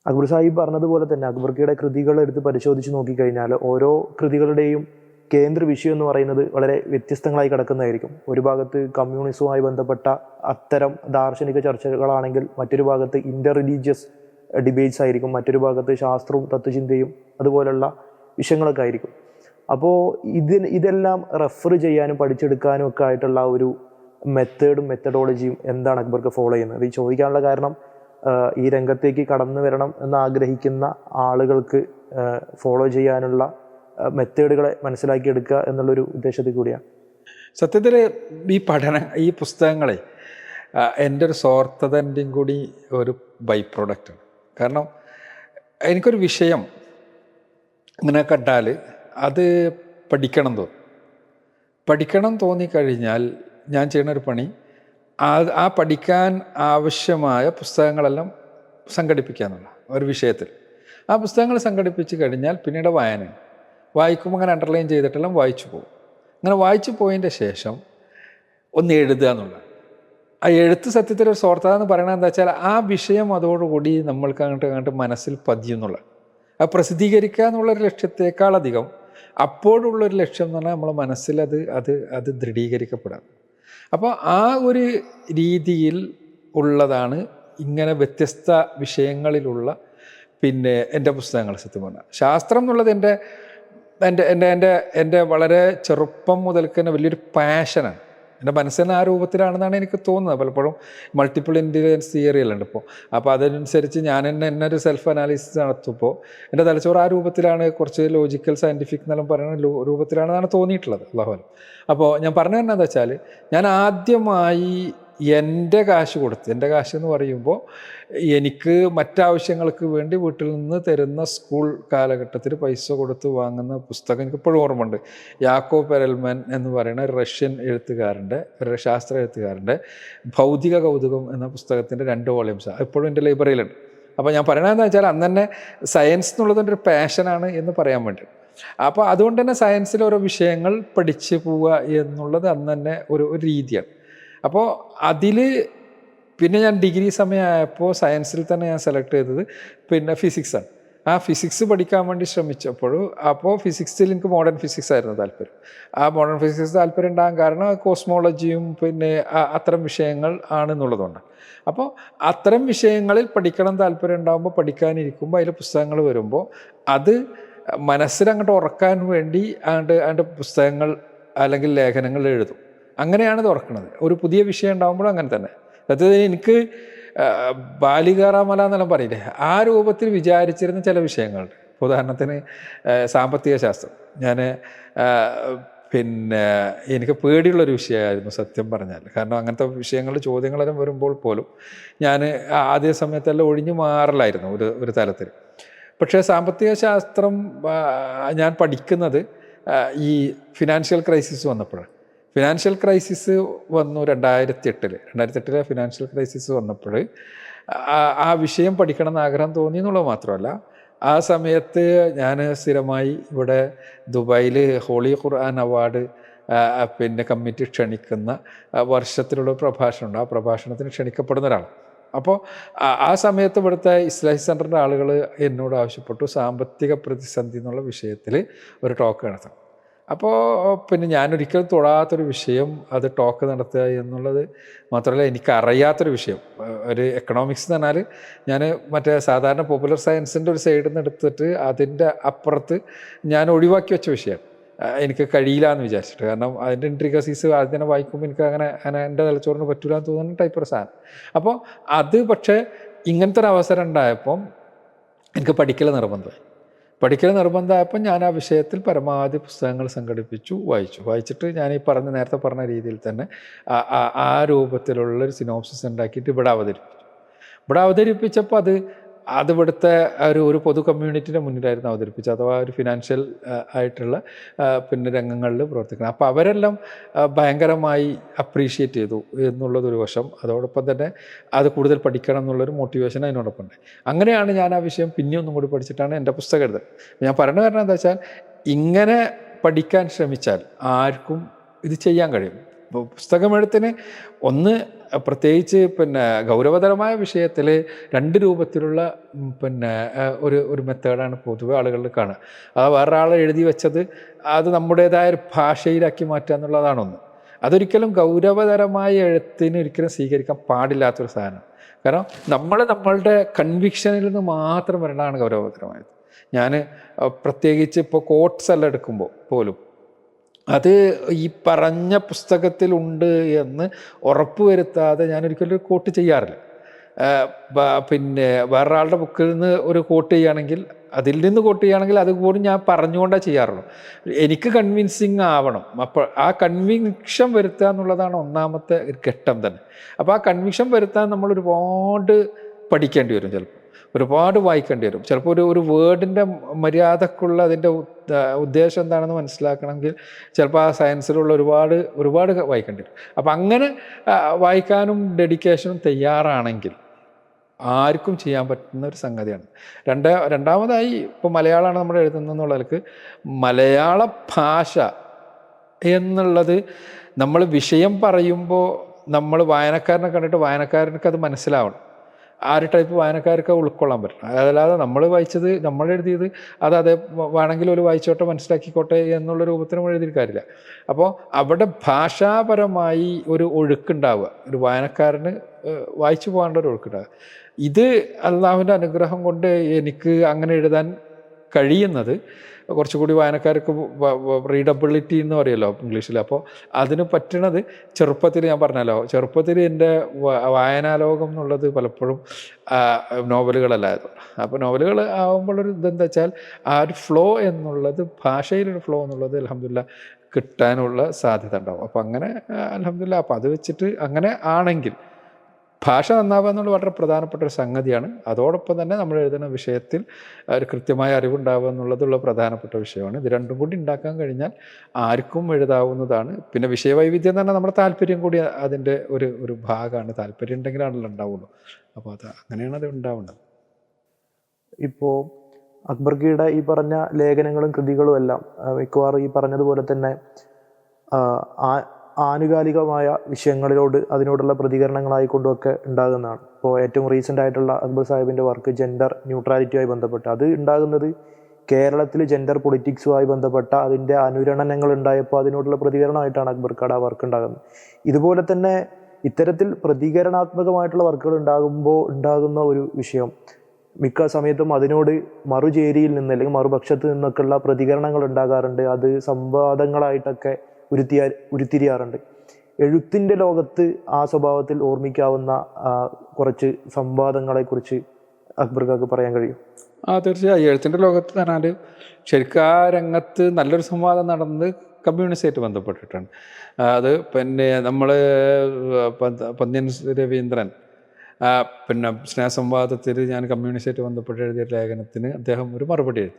അക്ബർ സാഹിബ് പറഞ്ഞതുപോലെ തന്നെ അക്ബർക്കയുടെ കൃതികൾ എടുത്ത് പരിശോധിച്ച് നോക്കിക്കഴിഞ്ഞാൽ ഓരോ കൃതികളുടെയും കേന്ദ്ര വിഷയം എന്ന് പറയുന്നത് വളരെ വ്യത്യസ്തങ്ങളായി കിടക്കുന്നതായിരിക്കും. ഒരു ഭാഗത്ത് കമ്മ്യൂണിസവുമായി ബന്ധപ്പെട്ട അത്തരം ദാർശനിക ചർച്ചകളാണെങ്കിൽ മറ്റൊരു ഭാഗത്ത് ഇന്റർ റിലീജിയസ് ഡിബേറ്റ്സ് ആയിരിക്കും, മറ്റൊരു ഭാഗത്ത് ശാസ്ത്രവും തത്വചിന്തയും അതുപോലുള്ള വിഷയങ്ങളൊക്കെ ആയിരിക്കും. അപ്പോൾ ഇതെല്ലാം റെഫർ ചെയ്യാനും പഠിച്ചെടുക്കാനും ഒക്കെ ആയിട്ടുള്ള ഒരു മെത്തഡോളജിയും എന്താണ് അക്ബർക്ക് ഫോളോ ചെയ്യുന്നത്? ഈ ചോദിക്കാനുള്ള കാരണം ഈ രംഗത്തേക്ക് കടന്നു വരണം എന്ന് ആഗ്രഹിക്കുന്ന ആളുകൾക്ക് ഫോളോ ചെയ്യാനുള്ള മെത്തേഡുകളെ മനസ്സിലാക്കിയെടുക്കുക എന്നുള്ളൊരു ഉദ്ദേശത്തിൽ കൂടിയാണ്. സത്യത്തിൽ ഈ പുസ്തകങ്ങളെ എൻ്റെ ഒരു സ്വാർത്ഥതൻ്റെയും കൂടി ഒരു ബൈ പ്രോഡക്റ്റാണ്. കാരണം എനിക്കൊരു വിഷയം ഇങ്ങനെ കണ്ടാൽ അത് പഠിക്കണം തോന്നിക്കഴിഞ്ഞാൽ ഞാൻ ചെയ്യുന്ന ഒരു പണി ആ പഠിക്കാൻ ആവശ്യമായ പുസ്തകങ്ങളെല്ലാം സംഘടിപ്പിക്കുക എന്നുള്ള ഒരു വിഷയത്തിൽ. ആ പുസ്തകങ്ങൾ സംഘടിപ്പിച്ച് കഴിഞ്ഞാൽ പിന്നീട് വായിക്കുമ്പോൾ അങ്ങനെ അണ്ടർലൈൻ ചെയ്തിട്ടെല്ലാം വായിച്ചു പോകും. അങ്ങനെ വായിച്ചു പോയതിൻ്റെ ശേഷം ഒന്ന് എഴുതുക എന്നുള്ളത്. ആ എഴുത്ത് സത്യത്തിൽ ഒരു സ്വാർത്ഥത എന്ന് പറയണത് എന്താ വെച്ചാൽ ആ വിഷയം അതോടുകൂടി നമ്മൾക്ക് അങ്ങോട്ട് മനസ്സിൽ പതിയുന്നുള്ളത്. അത് പ്രസിദ്ധീകരിക്കുക എന്നുള്ളൊരു ലക്ഷ്യത്തെക്കാളധികം അപ്പോഴുള്ളൊരു ലക്ഷ്യം എന്ന് പറഞ്ഞാൽ നമ്മളെ മനസ്സിൽ അത് ദൃഢീകരിക്കപ്പെടാം. അപ്പോൾ ആ ഒരു രീതിയിൽ ഉള്ളതാണ് ഇങ്ങനെ വ്യത്യസ്ത വിഷയങ്ങളിലുള്ള എൻ്റെ പുസ്തകങ്ങൾ. സത്യം പറഞ്ഞാൽ ശാസ്ത്രം എന്നുള്ളത് എൻ്റെ വളരെ ചെറുപ്പം മുതൽക്ക് തന്നെ വലിയൊരു പാഷനാണ്. എൻ്റെ മനസ്സിന് ആ രൂപത്തിലാണെന്നാണ് എനിക്ക് തോന്നുന്നത്. പലപ്പോഴും മൾട്ടിപ്പിൾ ഇൻ്റലിജൻസ് തിയറി എല്ലാം ഉണ്ട് ഇപ്പോൾ. അപ്പോൾ അതനുസരിച്ച് ഞാൻ എന്നൊരു സെൽഫ് അനാലിസിസ് നടത്തുമ്പോൾ എൻ്റെ തലച്ചോറ് ആ രൂപത്തിലാണ്, കുറച്ച് ലോജിക്കൽ സയൻറ്റിഫിക് എന്നെല്ലാം പറയുന്ന രൂപത്തിലാണെന്നാണ് തോന്നിയിട്ടുള്ളത്. അല്ലാഹു. അപ്പോൾ ഞാൻ പറഞ്ഞു തരുന്നത് എന്താ വെച്ചാൽ, ഞാൻ ആദ്യമായി എൻ്റെ കാശ് എന്ന് പറയുമ്പോൾ എനിക്ക് മറ്റാവശ്യങ്ങൾക്ക് വേണ്ടി വീട്ടിൽ നിന്ന് തരുന്ന സ്കൂൾ കാലഘട്ടത്തിൽ പൈസ കൊടുത്ത് വാങ്ങുന്ന പുസ്തകം എനിക്ക് ഇപ്പോഴും ഓർമ്മയുണ്ട്. യാക്കോബ് പെരൽമാൻ എന്ന് പറയുന്ന റഷ്യൻ ശാസ്ത്ര എഴുത്തുകാരൻ്റെ ഭൗതിക കൗതുകം എന്ന പുസ്തകത്തിൻ്റെ 2 വോളിയംസ് എപ്പോഴും എൻ്റെ ലൈബ്രറിയിലുണ്ട്. അപ്പോൾ ഞാൻ പറയണതെന്ന് വെച്ചാൽ അന്ന് തന്നെ സയൻസ് എന്നുള്ളതിൻ്റെ ഒരു പാഷനാണ് എന്ന് പറയാൻ വേണ്ടി. അപ്പോൾ അതുകൊണ്ട് തന്നെ സയൻസിൽ ഓരോ വിഷയങ്ങൾ പഠിച്ച് പോവുക എന്നുള്ളത് അന്ന് തന്നെ ഒരു രീതിയാണ്. അപ്പോൾ അതിൽ പിന്നെ ഞാൻ ഡിഗ്രി സമയമായപ്പോൾ സയൻസിൽ തന്നെ ഞാൻ സെലക്ട് ചെയ്തത് ഫിസിക്സാണ്. ആ ഫിസിക്സ് പഠിക്കാൻ വേണ്ടി അപ്പോൾ ഫിസിക്സിൽ എനിക്ക് മോഡേൺ ഫിസിക്സ് ആയിരുന്നു താല്പര്യം. ആ മോഡേൺ ഫിസിക്സ് താല്പര്യം ഉണ്ടാകാൻ കാരണം കോസ്മോളജിയും അത്തരം വിഷയങ്ങൾ ആണെന്നുള്ളതുകൊണ്ട്. അപ്പോൾ അത്തരം വിഷയങ്ങളിൽ പഠിക്കണം താല്പര്യം ഉണ്ടാകുമ്പോൾ പഠിക്കാനിരിക്കുമ്പോൾ അതിൽ പുസ്തകങ്ങൾ വരുമ്പോൾ അത് മനസ്സിലങ്ങോട്ട് ഉറക്കാൻ വേണ്ടി പുസ്തകങ്ങൾ അല്ലെങ്കിൽ ലേഖനങ്ങൾ എഴുതും. അങ്ങനെയാണ് ഇത് ഉറക്കുന്നത്. ഒരു പുതിയ വിഷയം ഉണ്ടാകുമ്പോഴും അങ്ങനെ തന്നെ. അതായത് എനിക്ക് ബാലികാറാമല എന്നെല്ലാം പറയില്ലേ, ആ രൂപത്തിൽ വിചാരിച്ചിരുന്ന ചില വിഷയങ്ങളുണ്ട്. ഉദാഹരണത്തിന് സാമ്പത്തിക ശാസ്ത്രം. ഞാൻ എനിക്ക് പേടിയുള്ളൊരു വിഷയമായിരുന്നു സത്യം പറഞ്ഞാൽ. കാരണം അങ്ങനത്തെ ചോദ്യങ്ങളെല്ലാം വരുമ്പോൾ പോലും ഞാൻ ആദ്യ സമയത്തെല്ലാം ഒഴിഞ്ഞു മാറലായിരുന്നു ഒരു തലത്തിൽ. പക്ഷേ സാമ്പത്തിക ശാസ്ത്രം ഞാൻ പഠിക്കുന്നത് ഈ ഫിനാൻഷ്യൽ ക്രൈസിസ് വന്നപ്പോഴാണ്. ഫിനാൻഷ്യൽ ക്രൈസിസ് വന്നു 2008 ഫിനാൻഷ്യൽ ക്രൈസിസ് വന്നപ്പോൾ ആ വിഷയം പഠിക്കണം എന്ന് ആഗ്രഹം തോന്നി എന്നുള്ളത് മാത്രമല്ല, ആ സമയത്ത് ഞാൻ സ്ഥിരമായി ഇവിടെ ദുബായിൽ ഹോളി ഖുർആൻ അവാർഡ് കമ്മിറ്റി ക്ഷണിക്കുന്ന വർഷത്തിലുള്ള പ്രഭാഷണമുണ്ട്. ആ പ്രഭാഷണത്തിന് ക്ഷണിക്കപ്പെടുന്ന ഒരാൾ. അപ്പോൾ ആ സമയത്ത് ഇവിടുത്തെ ഇസ്ലാഹി സെൻ്ററിൻ്റെ ആളുകൾ എന്നോട് ആവശ്യപ്പെട്ടു സാമ്പത്തിക പ്രതിസന്ധി എന്നുള്ള വിഷയത്തിൽ ഒരു ടോക്ക് നടത്തണം. അപ്പോൾ ഞാനൊരിക്കലും തൊടാത്തൊരു വിഷയം അത് ടോക്ക് നടത്തുക എന്നുള്ളത് മാത്രമല്ല, എനിക്കറിയാത്തൊരു വിഷയം. ഒരു എക്കണോമിക്സ് എന്ന് പറഞ്ഞാൽ ഞാൻ സാധാരണ പോപ്പുലർ സയൻസിൻ്റെ ഒരു സൈഡിൽ നിന്ന് എടുത്തിട്ട് അതിൻ്റെ അപ്പുറത്ത് ഞാൻ ഒഴിവാക്കി വെച്ച വിഷയം. എനിക്ക് കഴിയില്ല എന്ന് വിചാരിച്ചിട്ട്. കാരണം അതിൻ്റെ ഇൻട്രിക്കസീസ് ആദ്യം തന്നെ വായിക്കുമ്പോൾ എനിക്ക് അങ്ങനെ എൻ്റെ തലച്ചോറിന് പറ്റൂല എന്ന് തോന്നുന്ന ടൈപ്പ് ഒരു സാധനം. അപ്പോൾ അത് പക്ഷേ ഇങ്ങനത്തെ ഒരു അവസരം ഉണ്ടായപ്പം എനിക്ക് പഠിക്കൽ നിർബന്ധമായപ്പോൾ ഞാൻ ആ വിഷയത്തിൽ പരമാവധി പുസ്തകങ്ങൾ സംഘടിപ്പിച്ചു, വായിച്ചിട്ട് ഞാൻ ഈ നേരത്തെ പറഞ്ഞ രീതിയിൽ തന്നെ ആ രൂപത്തിലുള്ളൊരു സിനോപ്സിസ് ഉണ്ടാക്കിയിട്ട് ഇവിടെ അവതരിപ്പിച്ചപ്പോൾ അത് ഇവിടുത്തെ ഒരു പൊതു കമ്മ്യൂണിറ്റിയുടെ മുന്നിലായിരുന്നു അവതരിപ്പിച്ചത്. അഥവാ ഒരു ഫിനാൻഷ്യൽ ആയിട്ടുള്ള രംഗങ്ങളിൽ പ്രവർത്തിക്കണം. അപ്പോൾ അവരെല്ലാം ഭയങ്കരമായി അപ്രീഷിയേറ്റ് ചെയ്തു എന്നുള്ളതൊരു വശം. അതോടൊപ്പം തന്നെ അത് കൂടുതൽ പഠിക്കണം എന്നുള്ളൊരു മോട്ടിവേഷൻ അതിനോടൊപ്പം ഉണ്ട്. അങ്ങനെയാണ് ഞാൻ ആ വിഷയം ഒന്നും കൂടി പഠിച്ചിട്ടാണ് എൻ്റെ പുസ്തകം എഴുതുന്നത്. ഞാൻ പറഞ്ഞ കാരണം എന്താ വെച്ചാൽ, ഇങ്ങനെ പഠിക്കാൻ ശ്രമിച്ചാൽ ആർക്കും ഇത് ചെയ്യാൻ കഴിയും. പുസ്തകമെഴുത്തിന് ഒന്ന് പ്രത്യേകിച്ച് പിന്നെ ഗൗരവതരമായ വിഷയത്തിൽ 2 രൂപത്തിലുള്ള പിന്നെ ഒരു മെത്തേഡാണ് പൊതുവെ ആളുകളിൽ കാണുക. അത് വേറൊരാൾ എഴുതി വെച്ചത് അത് നമ്മുടേതായ ഒരു ഭാഷയിലാക്കി മാറ്റുക എന്നുള്ളതാണൊന്ന്. അതൊരിക്കലും ഗൗരവതരമായ എഴുത്തിന് ഒരിക്കലും സ്വീകരിക്കാൻ പാടില്ലാത്തൊരു സാധനം. കാരണം നമ്മളുടെ കൺവിക്ഷനിൽ നിന്ന് മാത്രം വരേണ്ടതാണ് ഗൗരവതരമായത്. ഞാൻ പ്രത്യേകിച്ച് ഇപ്പോൾ കോട്ട്സ് എല്ലാം എടുക്കുമ്പോൾ പോലും അത് ഈ പറഞ്ഞ പുസ്തകത്തിലുണ്ട് എന്ന് ഉറപ്പ് വരുത്താതെ ഞാനൊരിക്കലും ഒരു കോട്ട് ചെയ്യാറില്ല. പിന്നെ വേറൊരാളുടെ ബുക്കിൽ നിന്ന് ഒരു കോട്ട് ചെയ്യുകയാണെങ്കിൽ അതിൽ നിന്ന് കോട്ട് ചെയ്യുകയാണെങ്കിൽ അതുപോലും ഞാൻ പറഞ്ഞുകൊണ്ടേ ചെയ്യാറുള്ളൂ. എനിക്ക് കൺവിൻസിങ് ആവണം. അപ്പോൾ ആ കൺവിക്ഷൻ വരുത്തുക എന്നുള്ളതാണ് ഒന്നാമത്തെ ഒരു ഘട്ടം തന്നെ. അപ്പോൾ ആ കൺവിക്ഷൻ വരുത്താൻ നമ്മൾ ഒരുപാട് പഠിക്കേണ്ടി വരും, ചിലപ്പോൾ ഒരുപാട് വായിക്കേണ്ടി വരും. ചിലപ്പോൾ ഒരു വേർഡിൻ്റെ മര്യാദക്കുള്ള അതിൻ്റെ ഉദ്ദേശം എന്താണെന്ന് മനസ്സിലാക്കണമെങ്കിൽ ചിലപ്പോൾ ആ സയൻസിലുള്ള ഒരുപാട് വായിക്കേണ്ടി വരും. അപ്പം അങ്ങനെ വായിക്കാനും ഡെഡിക്കേഷനും തയ്യാറാണെങ്കിൽ ആർക്കും ചെയ്യാൻ പറ്റുന്ന ഒരു സംഗതിയാണ്. രണ്ടാമതായി ഇപ്പോൾ മലയാളമാണ് നമ്മൾ എഴുതുന്നതെന്നുള്ളവർക്ക് മലയാള ഭാഷ എന്നുള്ളത് നമ്മൾ വിഷയം പറയുമ്പോൾ നമ്മൾ വായനക്കാരനെ കണ്ടിട്ട് വായനക്കാരനക്ക് അത് മനസ്സിലാവണം. ആ ഒരു ടൈപ്പ് വായനക്കാർക്ക് ഉൾക്കൊള്ളാൻ പറ്റണം. അതല്ലാതെ നമ്മൾ വായിച്ചത് നമ്മൾ എഴുതിയത് അതേ വേണമെങ്കിൽ ഒരു വായിച്ചോട്ടെ മനസ്സിലാക്കിക്കോട്ടെ എന്നുള്ള രൂപത്തിൽ നമ്മൾ എഴുതിയിട്ട് കാര്യമില്ല. അപ്പോൾ അവിടെ ഭാഷാപരമായി ഒരു ഒഴുക്കുണ്ടാവുക, ഒരു വായനക്കാരന് വായിച്ചു പോകേണ്ട ഒരു ഒഴുക്കുണ്ടാവുക. ഇത് അള്ളാഹുവിൻ്റെ അനുഗ്രഹം കൊണ്ട് എനിക്ക് അങ്ങനെ എഴുതാൻ കഴിയുന്നത് കുറച്ചുകൂടി വായനക്കാർക്ക് റീഡബിലിറ്റി എന്ന് പറയുമല്ലോ ഇംഗ്ലീഷിൽ. അപ്പോൾ അതിന് പറ്റണത് ചെറുപ്പത്തിൽ ഞാൻ പറഞ്ഞല്ലോ, ചെറുപ്പത്തിൽ എൻ്റെ വായനാലോകം എന്നുള്ളത് പലപ്പോഴും നോവലുകളല്ലായിരുന്നു. അപ്പോൾ നോവലുകൾ ആകുമ്പോഴൊരു ഇതെന്താ വെച്ചാൽ ആ ഒരു ഫ്ലോ എന്നുള്ളത്, ഭാഷയിലൊരു ഫ്ലോ എന്നുള്ളത് അൽഹംദുലില്ലാ കിട്ടാനുള്ള സാധ്യത ഉണ്ടാവും. അപ്പോൾ അങ്ങനെ അൽഹംദുലില്ലാ അപ്പോൾ അത് വെച്ചിട്ട് അങ്ങനെ ആണെങ്കിൽ ഭാഷ നന്നാവുക എന്നുള്ളത് വളരെ പ്രധാനപ്പെട്ട ഒരു സംഗതിയാണ്. അതോടൊപ്പം തന്നെ നമ്മൾ എഴുതുന്ന വിഷയത്തിൽ ഒരു കൃത്യമായ അറിവുണ്ടാവുക എന്നുള്ളതുള്ള പ്രധാനപ്പെട്ട വിഷയമാണ്. ഇത് രണ്ടും കൂടി ഉണ്ടാക്കാൻ കഴിഞ്ഞാൽ ആർക്കും എഴുതാവുന്നതാണ്. പിന്നെ വിഷയവൈവിധ്യം എന്ന് പറഞ്ഞാൽ നമ്മുടെ താല്പര്യം കൂടി അതിൻ്റെ ഒരു ഭാഗമാണ്. താല്പര്യം ഉണ്ടെങ്കിലാണല്ലോ ഉണ്ടാവുള്ളൂ. അപ്പോൾ അങ്ങനെയാണ് അത് ഉണ്ടാവേണ്ടത്. ഇപ്പോൾ അക്ബർക്കിയുടെ ഈ പറഞ്ഞ ലേഖനങ്ങളും കൃതികളും എല്ലാം മിക്കവാറും ഈ പറഞ്ഞതുപോലെ തന്നെ ആനുകാലികമായ വിഷയങ്ങളിലോട് അതിനോടുള്ള പ്രതികരണങ്ങളായിക്കൊണ്ടുമൊക്കെ ഉണ്ടാകുന്നതാണ്. ഇപ്പോൾ ഏറ്റവും റീസെൻ്റ് ആയിട്ടുള്ള അക്ബർ സാഹിബിൻ്റെ വർക്ക് ജെൻഡർ ന്യൂട്രാലിറ്റിയുമായി ബന്ധപ്പെട്ട് അത് ഉണ്ടാകുന്നത് കേരളത്തിൽ ജെൻഡർ പൊളിറ്റിക്സുമായി ബന്ധപ്പെട്ട അതിൻ്റെ അനുരണനങ്ങൾ ഉണ്ടായപ്പോൾ അതിനോടുള്ള പ്രതികരണമായിട്ടാണ് അക്ബർക്കാട് ആ വർക്ക് ഉണ്ടാകുന്നത്. ഇതുപോലെ തന്നെ ഇത്തരത്തിൽ പ്രതികരണാത്മകമായിട്ടുള്ള വർക്കുകൾ ഉണ്ടാകുന്ന ഒരു വിഷയം മിക്ക സമയത്തും അതിനോട് മറുചേരിയിൽ നിന്ന് അല്ലെങ്കിൽ മറുപക്ഷത്ത് നിന്നൊക്കെയുള്ള പ്രതികരണങ്ങൾ ഉണ്ടാകാറുണ്ട്. അത് സംവാദങ്ങളായിട്ടൊക്കെ ഉരുത്തിരിയാറുണ്ട്. എഴുത്തിൻ്റെ ലോകത്ത് ആ സ്വഭാവത്തിൽ ഓർമ്മിക്കാവുന്ന കുറച്ച് സംവാദങ്ങളെക്കുറിച്ച് അക്ബർക്കാക്ക് പറയാൻ കഴിയും? തീർച്ചയായും. എഴുത്തിൻ്റെ ലോകത്ത് പറഞ്ഞാൽ ശരിക്കും ആ രംഗത്ത് നല്ലൊരു സംവാദം നടന്നത് കമ്മ്യൂണിസ്റ്റായിട്ട് ബന്ധപ്പെട്ടിട്ടാണ്. അത് പിന്നെ നമ്മൾ പന്ന്യൻ രവീന്ദ്രൻ പിന്നെ സ്നേഹസംവാദത്തിൽ ഞാൻ കമ്മ്യൂണിസ്റ്റായിട്ട് ബന്ധപ്പെട്ട് എഴുതിയ ലേഖനത്തിന് അദ്ദേഹം ഒരു മറുപടി എഴുതി.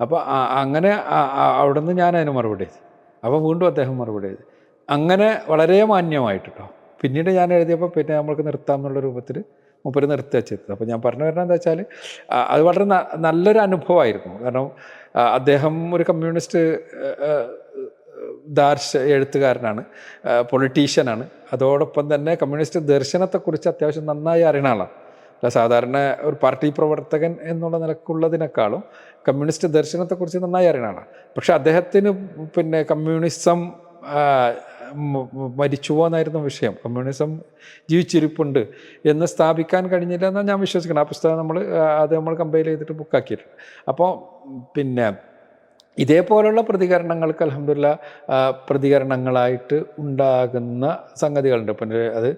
അപ്പോൾ അങ്ങനെ അവിടെ നിന്ന് ഞാൻ അതിന് മറുപടി എഴുതി. അപ്പോൾ വീണ്ടും അദ്ദേഹം മറുപടി എഴുതി. അങ്ങനെ വളരെ മാന്യമായിട്ട് കേട്ടോ. പിന്നീട് ഞാൻ എഴുതിയപ്പോൾ പിന്നെ നമ്മൾക്ക് നിർത്താം എന്നുള്ള രൂപത്തിൽ മൂപ്പര് നിർത്തി വെച്ചത്. അപ്പോൾ ഞാൻ പറഞ്ഞു വരുന്നത് എന്താ വെച്ചാൽ അത് വളരെ നല്ലൊരു അനുഭവമായിരുന്നു. കാരണം അദ്ദേഹം ഒരു കമ്മ്യൂണിസ്റ്റ് എഴുത്തുകാരനാണ്, പൊളിറ്റീഷ്യനാണ്. അതോടൊപ്പം തന്നെ കമ്മ്യൂണിസ്റ്റ് ദർശനത്തെക്കുറിച്ച് അത്യാവശ്യം നന്നായി അറിയുന്ന ആളാണ്. അല്ല സാധാരണ ഒരു പാർട്ടി പ്രവർത്തകൻ എന്നുള്ള നിലക്കുള്ളതിനേക്കാളും കമ്മ്യൂണിസ്റ്റ് ദർശനത്തെക്കുറിച്ച് നന്നായി അറിയുന്ന ആളാണ്. പക്ഷെ അദ്ദേഹത്തിന് പിന്നെ കമ്മ്യൂണിസം മരിച്ചുവോ എന്നായിരുന്നു വിഷയം. കമ്മ്യൂണിസം ജീവിച്ചിരിപ്പുണ്ട് എന്ന് സ്ഥാപിക്കാൻ കഴിഞ്ഞില്ല എന്നാണ് ഞാൻ വിശ്വസിക്കുന്നത്. ആ പുസ്തകം നമ്മൾ കമ്പൈൽ ചെയ്തിട്ട് ബുക്കാക്കിയിട്ടുണ്ട്. അപ്പോൾ പിന്നെ ഇതേപോലുള്ള പ്രതികരണങ്ങൾക്ക് അൽഹംദുലില്ലാ പ്രതികരണങ്ങളായിട്ട് ഉണ്ടാകുന്ന സംഗതികളുണ്ട്. പിന്നെ അത്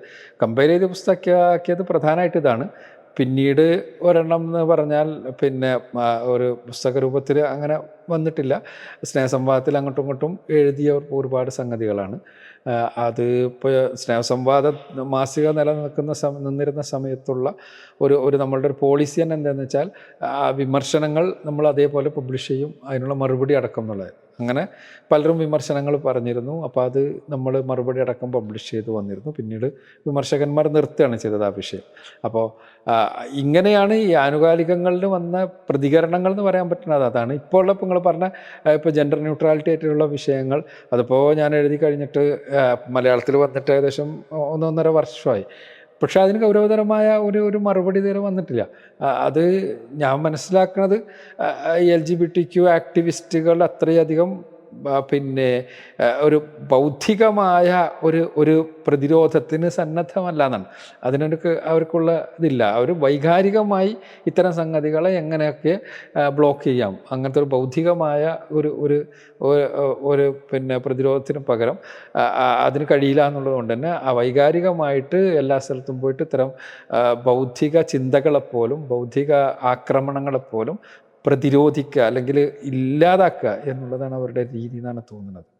കമ്പയർ ചെയ്ത് പുസ്തകമാക്കിയത് പ്രധാനമായിട്ട് ഇതാണ്. പിന്നീട് ഒരെണ്ണം എന്ന് പറഞ്ഞാൽ പിന്നെ ഒരു പുസ്തക രൂപത്തിൽ അങ്ങനെ വന്നിട്ടില്ല. സ്നേഹസംവാദത്തിൽ അങ്ങോട്ടും ഇങ്ങോട്ടും എഴുതിയ ഒരുപാട് സംഗതികളാണ്. അത് ഇപ്പോൾ സ്നേഹസംവാദ മാസിക നിന്നിരുന്ന സമയത്തുള്ള ഒരു നമ്മളുടെ ഒരു പോളിസി തന്നെ എന്താണെന്ന് വെച്ചാൽ വിമർശനങ്ങൾ നമ്മൾ അതേപോലെ പബ്ലിഷ് ചെയ്യും, അതിനുള്ള മറുപടി അടക്കം എന്നുള്ളത്. അങ്ങനെ പലരും വിമർശനങ്ങൾ പറഞ്ഞിരുന്നു. അപ്പോൾ അത് നമ്മൾ മറുപടി അടക്കം പബ്ലിഷ് ചെയ്ത് വന്നിരുന്നു. പിന്നീട് വിമർശകന്മാർ നിർത്തുകയാണ് ചെയ്തത് ആ വിഷയം. അപ്പോൾ ഇങ്ങനെയാണ് ഈ ആനുകാലികങ്ങളിൽ വന്ന പ്രതികരണങ്ങൾ എന്ന് പറയാൻ പറ്റുന്നത് അതാണ്. ഇപ്പോൾ ഉള്ള നിങ്ങൾ പറഞ്ഞ ഇപ്പോൾ ജെൻഡർ ന്യൂട്രാലിറ്റി ആയിട്ടുള്ള വിഷയങ്ങൾ, അതിപ്പോൾ ഞാൻ എഴുതി കഴിഞ്ഞിട്ട് മലയാളത്തിൽ വന്നിട്ട് ഏകദേശം 1.5 വർഷമായി. പക്ഷേ അതിന് ഗൗരവതരമായ ഒരു മറുപടി ഇതുവരെ വന്നിട്ടില്ല. അത് ഞാൻ മനസ്സിലാക്കുന്നത് LGBTQ ആക്ടിവിസ്റ്റുകൾ അത്രയധികം പിന്നെ ഒരു ബൗദ്ധികമായ ഒരു പ്രതിരോധത്തിന് സന്നദ്ധമല്ല എന്നാണ്. അവർക്കുള്ള ഇതില്ല. അവർ വൈകാരികമായി ഇത്തരം സംഗതികളെ എങ്ങനെയൊക്കെ ബ്ലോക്ക് ചെയ്യാം, അങ്ങനത്തെ ഒരു ബൗദ്ധികമായ ഒരു പിന്നെ പ്രതിരോധത്തിന് പകരം അതിന് കഴിയില്ല എന്നുള്ളത് കൊണ്ട് തന്നെ വൈകാരികമായിട്ട് എല്ലാ സ്ഥലത്തും പോയിട്ട് ഇത്തരം ബൗദ്ധിക ചിന്തകളെപ്പോലും ബൗദ്ധിക ആക്രമണങ്ങളെപ്പോലും പ്രതിരോധിക്കുക അല്ലെങ്കിൽ ഇല്ലാതാക്കുക എന്നുള്ളതാണ് അവരുടെ രീതി എന്നാണ് തോന്നുന്നത്.